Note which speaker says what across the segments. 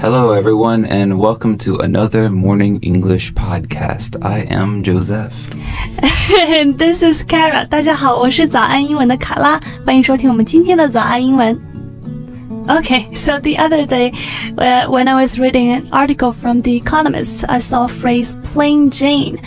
Speaker 1: Hello, everyone, and welcome to another Morning English podcast. I am Joseph.
Speaker 2: And this is Kara. 大家好，我是早安英文的卡拉，欢迎收听我们今天的早安英文。Okay, so the other day, when I was reading an article from The Economist, I saw a phrase plain Jane.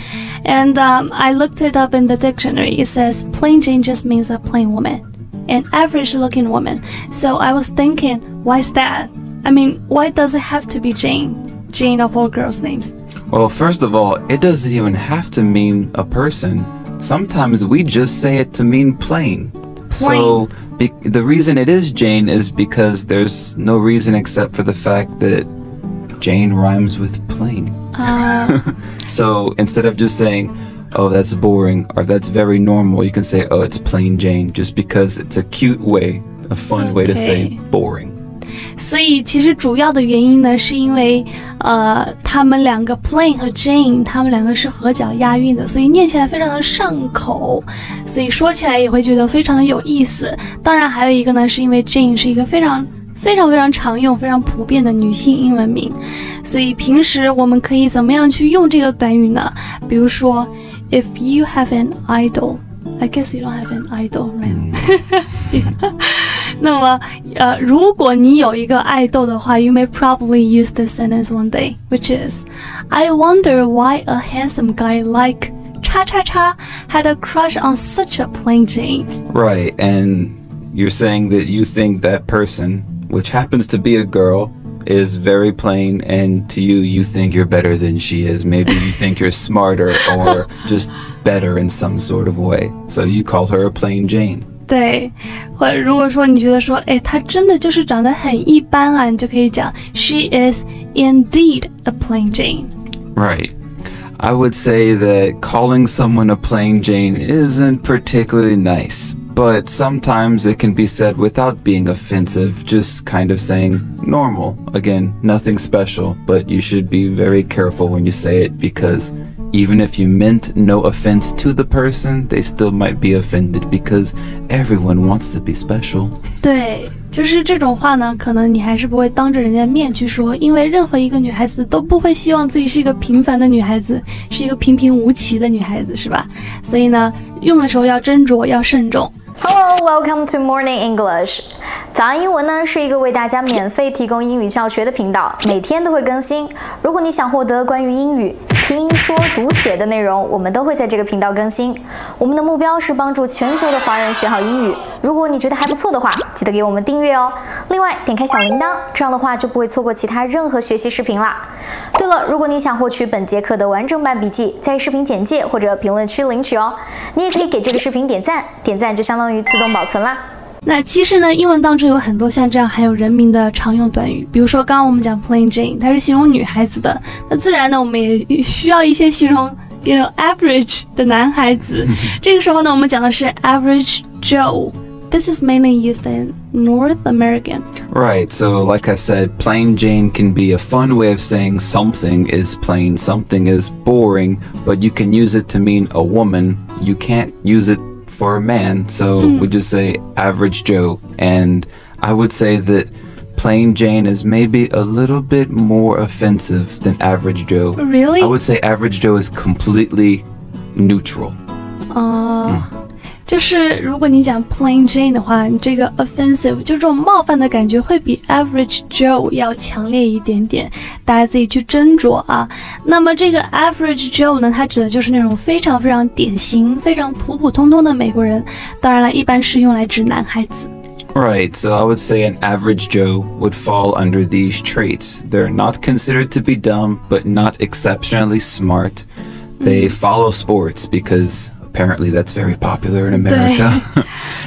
Speaker 2: And I looked it up in the dictionary. It says plain Jane just means a plain woman, an average-looking woman. So I was thinking, why's that? I mean, why does it have to be Jane? Jane of all girls' names.
Speaker 1: Well, first of all, it doesn't even have to mean a person. Sometimes we just say it to mean plain. So the reason it is Jane is because there's no reason except for the fact that Jane rhymes with plain. So instead of just saying, oh, that's boring, or that's very normal, you can say, oh, it's plain Jane, just because it's a cute way, a fun way to say boring.
Speaker 2: 所以其实主要的原因呢，是因为他们两个 plain 和 Jane 他们两个是合脚押韵的，所以念起来非常的上口，所以说起来也会觉得非常的有意思。当然还有一个呢，是因为 Jane 是一个非常常用、非常普遍的女性英文名，所以平时我们可以怎么样去用这个短语呢？比如说 ，If you have an idol, I guess you don't have an idol, right? Yeah. 那么如果你有一个爱豆的话 you may probably use this sentence one day, which is, I wonder why a handsome guy like cha cha cha had a crush on such a plain Jane.
Speaker 1: Right, and you're saying that you think that person, which happens to be a girl, is very plain, and to you think you're better than she is. Maybe you think you're smarter or just better in some sort of way. So you call her a plain Jane.
Speaker 2: 对，或者如果说你觉得说，哎，她真的就是长得很一般啊，你就可以讲 She is indeed a plain Jane.
Speaker 1: Right. I would say that calling someone a plain Jane isn't particularly nice, but sometimes it can be said without being offensive, just kind of saying normal. Again, nothing special, but you should be very careful when you say it because even if you meant no offense to the person, they still might be offended because everyone wants to be special.
Speaker 2: 对，就是这种话呢，可能你还是不会当着人家面去说，因为任何一个女孩子都不会希望自己是一个平凡的女孩子，是一个平平无奇的女孩子，是吧？所以呢，用的时候要斟酌，要慎重。
Speaker 3: Hello, welcome to Morning English. 早安英文呢是一个为大家免费提供英语教学的频道，每天都会更新。如果你想获得关于英语听说读写的内容，我们都会在这个频道更新。我们的目标是帮助全球的华人学好英语。如果你觉得还不错的话，记得给我们订阅哦。另外，点开小铃铛，这样的话就不会错过其他任何学习视频啦。对了，如果你想获取本节课的完整版笔记，在视频简介或者评论区领取哦。你也可以给这个视频点赞，点赞就相当于自动保存啦。
Speaker 2: 那其实呢，英文当中有很多像这样含有人名的常用短语，比如说刚刚我们讲 plain Jane， 它是形容女孩子的，那自然呢，我们也需要一些形容average 的男孩子。这个时候呢，我们讲的是 average Joe。This is mainly used in North American.
Speaker 1: Right, so like I said, plain Jane can be a fun way of saying something is plain, something is boring, but you can use it to mean a woman. You can't use it for a man, so we just say average Joe. And I would say that plain Jane is maybe a little bit more offensive than average Joe.
Speaker 2: Really?
Speaker 1: I would say average Joe is completely neutral.
Speaker 2: 就是如果你讲 plain Jane 的话，你这个 offensive 就这种冒犯的感觉会比 average Joe 要强烈一点点，大家自己去斟酌啊。那么这个 average Joe 呢，它指的就是那种非常典型、非常普普通通的美国人，当然了，一般是用来指男孩子。
Speaker 1: Right, so I would say an average Joe would fall under these traits. They're not considered to be dumb, but not exceptionally smart. They follow sports because apparently that's very popular in America.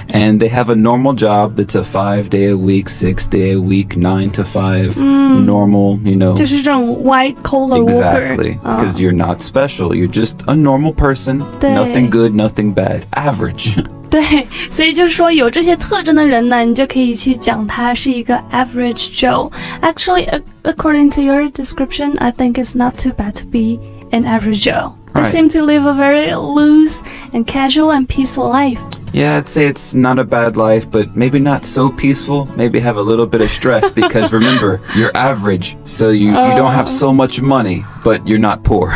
Speaker 1: And they have a normal job that's a 5-day-a-week, 6-day-a-week, 9 to 5, normal, you know.
Speaker 2: 就是这种 white collar worker.
Speaker 1: Exactly, because you're not special. You're just a normal person. Nothing good, nothing bad. Average.
Speaker 2: 对，所以就是说有这些特征的人呢，你就可以去讲他是一个 average Joe. Actually, according to your description, I think it's not too bad to be an average Joe. They seem to live a very loose and casual and peaceful life.
Speaker 1: Yeah, I'd say it's not a bad life, but maybe not so peaceful. Maybe have a little bit of stress because remember, you're average, so you don't have so much money, but you're not poor.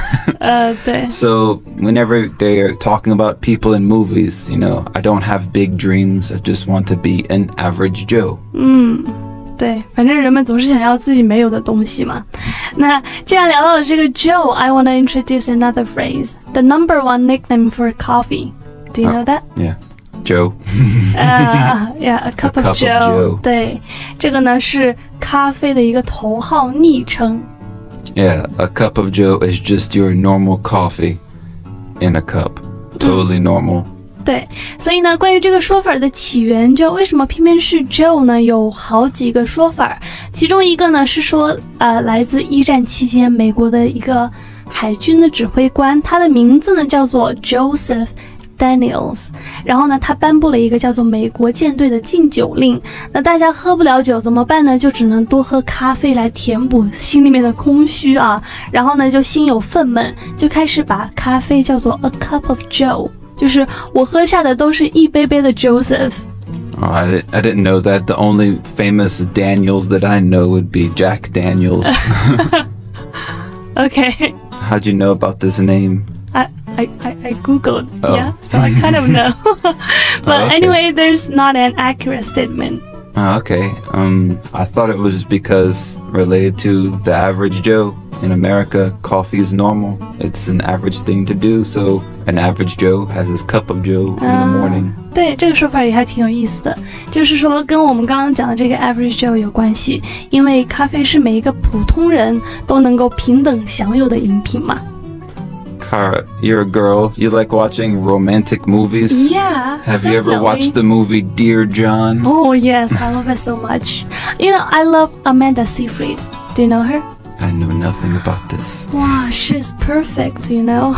Speaker 2: 对。
Speaker 1: So whenever they're talking about people in movies, you know, I don't have big dreams. I just want to be an average Joe.
Speaker 2: 对，反正人们总是想要自己没有的东西嘛。那既然聊到了这个 Joe, I want to introduce another phrase, the number one nickname for coffee. Do you know that?
Speaker 1: Yeah. Joe.
Speaker 2: Yeah, a cup of Joe. 对，这个呢是咖啡的一个头号昵称。
Speaker 1: Yeah, a cup of Joe is just your normal coffee in a cup. Totally normal.
Speaker 2: 对，所以呢，关于这个说法的起源，就为什么偏偏是 Joe 呢？有好几个说法，其中一个呢是说，来自一战期间美国的一个海军的指挥官，他的名字呢叫做 Joseph Daniels， 然后呢，他颁布了一个叫做美国舰队的禁酒令。那大家喝不了酒怎么办呢？就只能多喝咖啡来填补心里面的空虚啊。然后呢，就心有愤懑，就开始把咖啡叫做 a cup of Joe， 就是我喝下的都是一杯杯的 Joseph。Oh,
Speaker 1: I didn't know that. The only famous Daniels that I know would be Jack Daniels.
Speaker 2: Okay.
Speaker 1: How'd you know about this name?
Speaker 2: I googled, yeah, so I kind of know. But
Speaker 1: okay.
Speaker 2: Anyway, there's not an accurate statement.
Speaker 1: Okay. I thought it was because related to the average Joe. In America, coffee is normal. It's an average thing to do, so an average Joe has his cup of Joe in the morning.
Speaker 2: 对，这个说法也还挺有意思的，就是说跟我们刚刚讲的这个 average Joe 有关系，因为咖啡是每一个普通人都能够平等享有的饮品嘛。
Speaker 1: Kara, you're a girl. You like watching romantic movies?
Speaker 2: Yeah.
Speaker 1: Have you ever watched the movie Dear John?
Speaker 2: Oh, yes. I love it so much. You know, I love Amanda Seyfried. Do you know her?
Speaker 1: I know nothing about this.
Speaker 2: Wow, she's perfect, you know.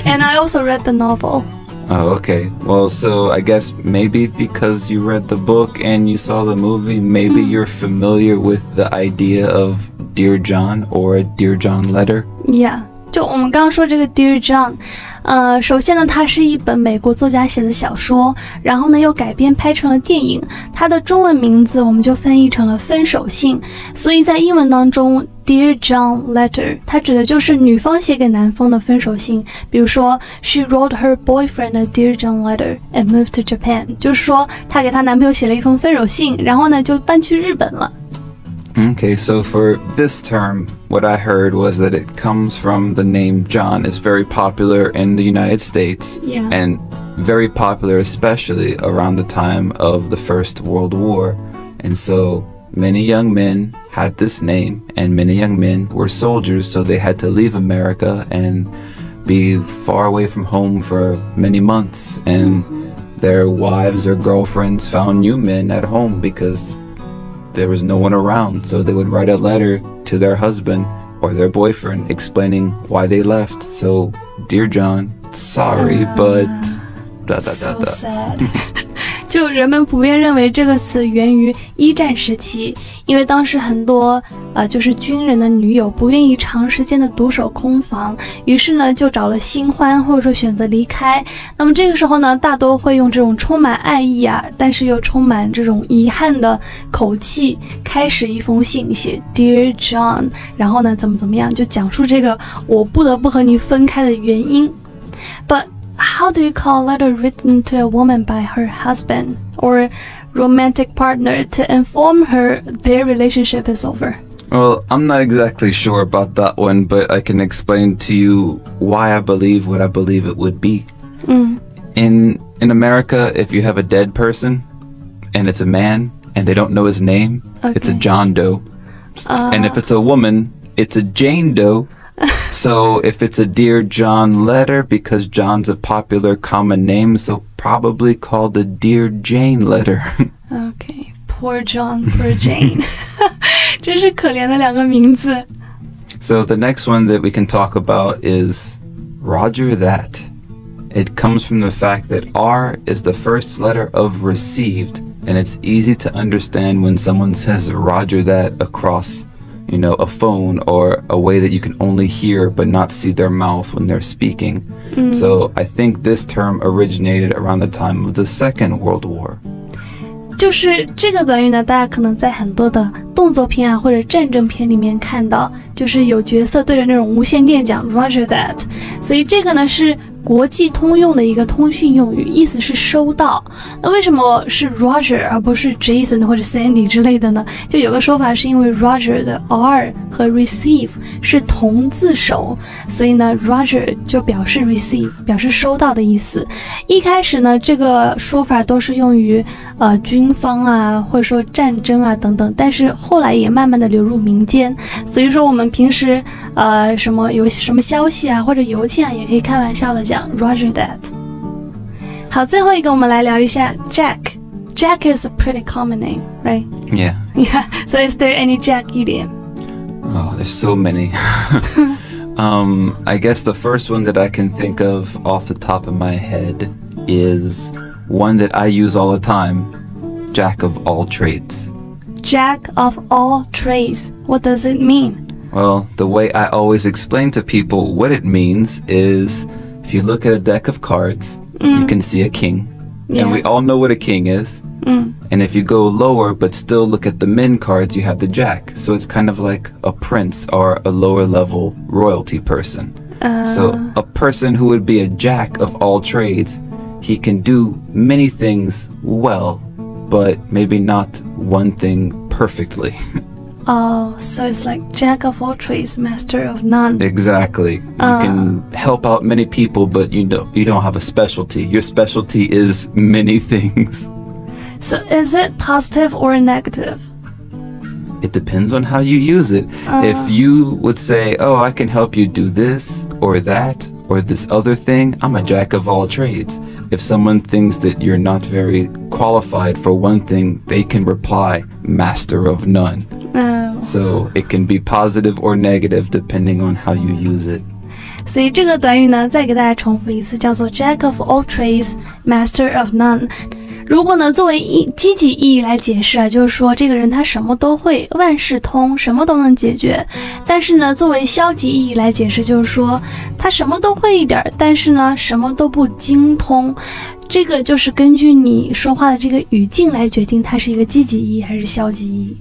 Speaker 2: And I also read the novel.
Speaker 1: Oh, okay. Well, so I guess maybe because you read the book and you saw the movie, maybe you're familiar with the idea of Dear John or a Dear John letter?
Speaker 2: Yeah. 就我们刚刚说这个 Dear John， 首先呢，它是一本美国作家写的小说，然后呢又改编拍成了电影。它的中文名字我们就翻译成了分手信，所以在英文当中 Dear John letter 它指的就是女方写给男方的分手信。比如说 She wrote her boyfriend a Dear John letter and moved to Japan， 就是说她给她男朋友写了一封分手信，然后呢就搬去日本了。
Speaker 1: Okay, so for this term, what I heard was that it comes from the name John. Is very popular in the United States,
Speaker 2: yeah.
Speaker 1: And very popular especially around the time of the First World War. And so many young men had this name, and many young men were soldiers, so they had to leave America and be far away from home for many months. And their wives or girlfriends found new men at home because there was no one around, so they would write a letter to their husband or their boyfriend explaining why they left. So, Dear John, sorry, but...
Speaker 2: So sad. 就人们普遍认为这个词源于一战时期，因为当时很多就是军人的女友不愿意长时间的独守空房，于是呢就找了新欢，或者说选择离开。那么这个时候呢，大多会用这种充满爱意啊，但是又充满这种遗憾的口气开始一封信，写 Dear John， 然后呢怎么样，就讲述这个我不得不和你分开的原因。But how do you call a letter written to a woman by her husband or romantic partner to inform her their relationship is over?
Speaker 1: Well, I'm not exactly sure about that one, but I can explain to you why I believe what I believe it would be. In America, if you have a dead person and it's a man and they don't know his name, it's a John Doe. And if it's a woman, it's a Jane Doe. So if it's a Dear John letter, because John's a popular common name, so probably called a Dear Jane letter.
Speaker 2: Okay, poor John, poor Jane. 真是可怜的两个名字。
Speaker 1: So the next one that we can talk about is Roger That. It comes from the fact that R is the first letter of received, and it's easy to understand when someone says Roger That across you know, a phone or a way that you can only hear but not see their mouth when they're speaking. So I think this term originated around the time of the Second World War.
Speaker 2: 就是这个短语呢，大家可能在很多的动作片啊或者战争片里面看到，就是有角色对着那种无线电讲 Roger that， 所以这个呢是国际通用的一个通讯用语，意思是收到。那为什么是 Roger 而不是 Jason 或者 Sandy 之类的呢？就有个说法是因为 Roger 的 R 和 receive 是同字首，所以呢 Roger 就表示 receive， 表示收到的意思。一开始呢这个说法都是用于军方啊或者说战争啊等等，但是后来也慢慢的流入民间，所以说我们平时什么有什么消息啊或者邮件啊也可以开玩笑的讲 Roger that。 好，最后一个我们来聊一下 Jack。Jack is a pretty common name, right?
Speaker 1: Yeah.
Speaker 2: Yeah. So is there any Jack idiom?
Speaker 1: Oh, there's so many. I guess the first one that I can think of off the top of my head is one that I use all the time. Jack of all trades.
Speaker 2: Jack of all trades. What does it mean?
Speaker 1: Well, the way I always explain to people what it means is if you look at a deck of cards, you can see a king.
Speaker 2: Yeah.
Speaker 1: And we all know what a king is. And if you go lower but still look at the min cards, you have the jack. So it's kind of like a prince or a lower level royalty person. So a person who would be a jack of all trades, he can do many things well, but maybe not one thing perfectly.
Speaker 2: Oh, so it's like Jack of all trades, master of none.
Speaker 1: Exactly. You can help out many people, but you don't have a specialty. Your specialty is many things.
Speaker 2: So is it positive or negative?
Speaker 1: It depends on how you use it. If you would say, oh, I can help you do this or that or this other thing, I'm a jack of all trades. If someone thinks that you're not very qualified for one thing, they can reply, master of none. So it can be positive or negative depending on how you use it.
Speaker 2: 所以这个短语呢，再给大家重复一次，叫做 Jack of all trades, master of none。如果呢作为积极意义来解释啊，就是说这个人他什么都会，万事通，什么都能解决。但是呢作为消极意义来解释，就是说他什么都会一点，但是呢什么都不精通。这个就是根据你说话的这个语境来决定它是一个积极意义还是消极意义。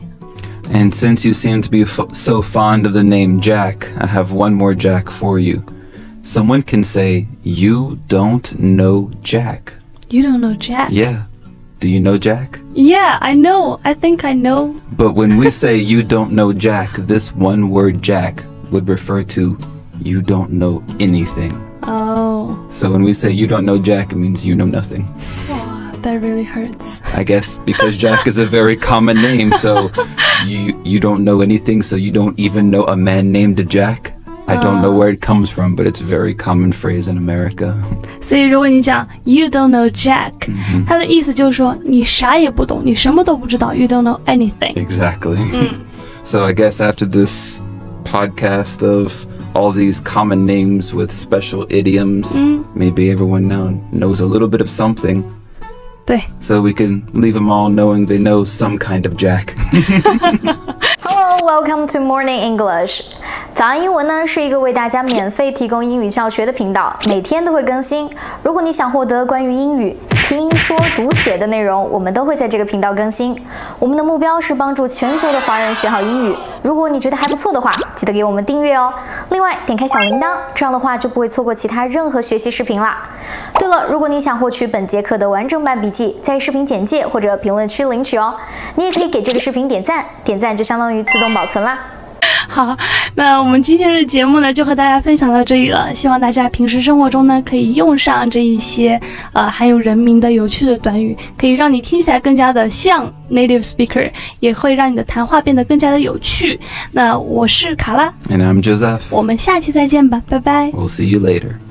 Speaker 1: And since you seem to be so fond of the name Jack, I have one more Jack for you. Someone can say, you don't know Jack.
Speaker 2: You don't know Jack?
Speaker 1: Yeah. Do you know Jack?
Speaker 2: Yeah, I know. I think I know.
Speaker 1: But when we say you don't know Jack, this one word Jack would refer to you don't know anything.
Speaker 2: Oh.
Speaker 1: So when we say you don't know Jack, it means you know nothing.
Speaker 2: Wow, that really hurts.
Speaker 1: I guess because Jack is a very common name, so you don't know anything, so you don't even know a man named Jack. I don't know where it comes from, but it's a very common phrase in America.
Speaker 2: 所以如果你讲 you don't know Jack， 它的意思就是说你啥也不懂，你什么都不知道 you don't know anything.
Speaker 1: Exactly. So I guess after this podcast of all these common names with special idioms, maybe everyone now knows a little bit of something.
Speaker 2: 对。
Speaker 1: So we can leave them all knowing they know some kind of Jack.
Speaker 3: Hello, welcome to Morning English. 早安英文呢是一个为大家免费提供英语教学的频道，每天都会更新。如果你想获得关于英语听说读写的内容，我们都会在这个频道更新。我们的目标是帮助全球的华人学好英语。如果你觉得还不错的话，记得给我们订阅哦。另外，点开小铃铛，这样的话就不会错过其他任何学习视频啦。对了，如果你想获取本节课的完整版笔记，在视频简介或者评论区领取哦。你也可以给这个视频点赞，点赞就相当于自动保存啦。
Speaker 2: 好，那我们今天的节目呢就和大家分享到这里了，希望大家平时生活中呢可以用上这一些含有人名的有趣的短语，可以让你听起来更加的像 native speaker， 也会让你的谈话变得更加的有趣。那我是卡拉
Speaker 1: And I'm Joseph.
Speaker 2: 我们下期再见吧，拜拜。
Speaker 1: We'll see you later.